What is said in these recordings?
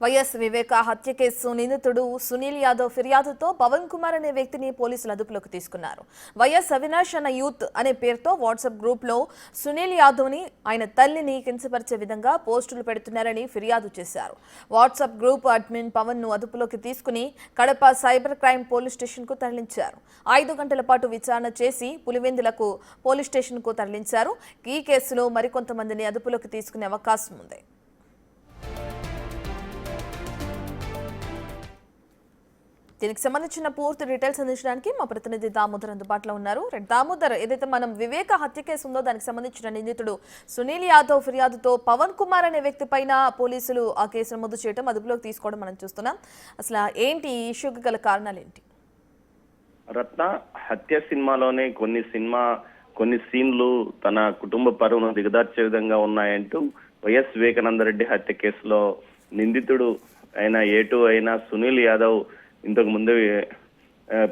YS వివేక హత్య case నిందితుడు సునీల్ యాదవ్ ఫిర్యాదుతో పవన్ కుమార్ అనే వ్యక్తిని పోలీసులు అదుపులోకి తీసుకున్నారు. వైఎస్ అవినాష్ అన్న యూత్ అనే పేరుతో వాట్సాప్ గ్రూప్ లో సునీల్ యాదవ్ ని ఆయన తల్లిని కించపరిచే విధంగా పోస్టులు పెడుతున్నారని ఫిర్యాదు చేశారు. వాట్సాప్ గ్రూప్ అడ్మిన్ పవన్ ను అదుపులోకి తీసుకుని Kadapa cyber crime police station కు తరలించారు. 5 గంటల పాటు విచారణ చేసి పులివెందులకు పోలీస్ స్టేషన్ కు తరలించారు. ఈ కేసులో మరికొంతమందిని అదుపులోకి తీసుకునే అవకాశం ఉంది. దీనికి సంబంధించిన పూర్తి డీటెయిల్స్ అందించడానికి మా ప్రతినిధి దామోదర్ అందుబాటులో ఉన్నారు. దామోదర్, ఏదైతే మనం వివేక హత్య కేసు ఉందో దానికి సంబంధించిన నిందితుడు సునీల్ యాదవ్ ఫిర్యాదుతో పవన్ కుమార్ అనే వ్యక్తి పైన పోలీసులు ఆ కేసు నమోదు చేయడం, అదుపులోకి తీసుకోవడం మనం చూస్తున్నాం. అసలు ఏంటి ఈ ఇష్యూకి గల కారణాలు ఏంటి? రత్న, హత్య సినిమాలోనే కొన్ని సీన్లు తన కుటుంబ పరువును దిగదార్చే విధంగా ఉన్నాయంటూ వైఎస్ వివేకానందరెడ్డి హత్య కేసులో నిందితుడు అయిన A2 అయిన సునీల్ యాదవ్ ఇంతకు ముందు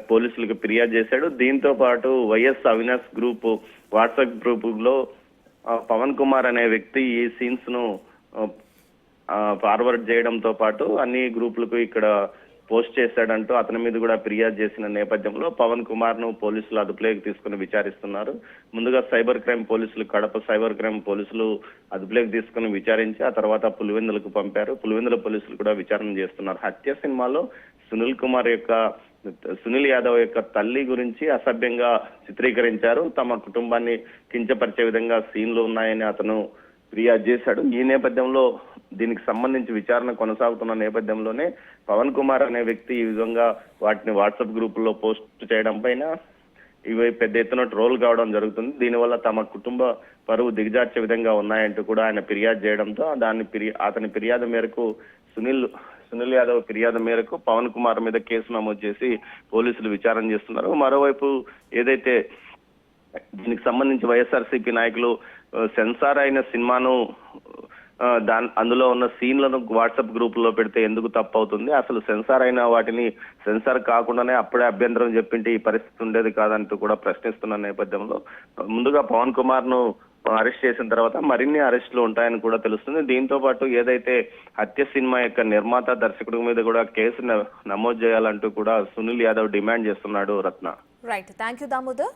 పోలీసులకు ఫిర్యాదు చేశాడు. దీంతో పాటు YS Avinash group WhatsApp group లో పవన్ కుమార్ అనే వ్యక్తి ఈ సీన్స్ ను ఫార్వర్డ్ చేయడంతో పాటు అన్ని గ్రూపులకు ఇక్కడ పోస్ట్ చేశాడంటూ అతని మీద కూడా ఫిర్యాదు చేసిన నేపథ్యంలో పవన్ కుమార్ ను పోలీసులు అదుపులోకి తీసుకుని విచారిస్తున్నారు. ముందుగా సైబర్ క్రైమ్ పోలీసులు, కడప సైబర్ క్రైమ్ పోలీసులు అదుపులోకి తీసుకుని విచారించి ఆ తర్వాత పులివెందులకు పంపారు. పులివెందుల పోలీసులు కూడా విచారణ చేస్తున్నారు. హత్య సినిమాలో సునీల్ యాదవ్ యొక్క తల్లి గురించి అసభ్యంగా చిత్రీకరించారు. తమ కుటుంబాన్ని కించపరిచే విధంగా సీన్లు ఉన్నాయని అతను ఫిర్యాదు చేశాడు. ఈ నేపథ్యంలో దీనికి సంబంధించి విచారణ కొనసాగుతున్న నేపథ్యంలోనే పవన్ కుమార్ అనే వ్యక్తి ఈ విధంగా వాటిని వాట్సాప్ గ్రూపుల్లో పోస్ట్ చేయడం పైన ఇవి పెద్ద ఎత్తున ట్రోల్ కావడం జరుగుతుంది. దీనివల్ల తమ కుటుంబ పరువు దిగజార్చే విధంగా ఉన్నాయంటూ కూడా ఆయన ఫిర్యాదు చేయడంతో అతని ఫిర్యాదు మేరకు సునీల్ యాదవ్ ఫిర్యాదు మేరకు పవన్ కుమార్ మీద కేసు నమోదు చేసి పోలీసులు విచారణ చేస్తున్నారు. మరోవైపు ఏదైతే దీనికి సంబంధించి వైఎస్ఆర్సీపీ నాయకులు సెన్సార్ అయిన సినిమాను అందులో ఉన్న సీన్లను వాట్సాప్ గ్రూప్ లో పెడితే ఎందుకు తప్పు అవుతుంది, అసలు సెన్సార్ అయిన వాటిని సెన్సార్ కాకుండానే అప్పుడే అభ్యంతరం చెప్పింటే ఈ పరిస్థితి ఉండేది కాదంటూ కూడా ప్రశ్నిస్తున్న నేపథ్యంలో ముందుగా పవన్ కుమార్ ను అరెస్ట్ చేసిన తర్వాత మరిన్ని అరెస్టులు ఉంటాయని కూడా తెలుస్తుంది. దీంతో పాటు ఏదైతే హత్య సినిమా యొక్క నిర్మాత, దర్శకుడి మీద కూడా కేసు నమోదు చేయాలంటూ కూడా సునీల్ యాదవ్ డిమాండ్ చేస్తున్నాడు. రత్న, రైట్, థ్యాంక్ యూ దామోదర్.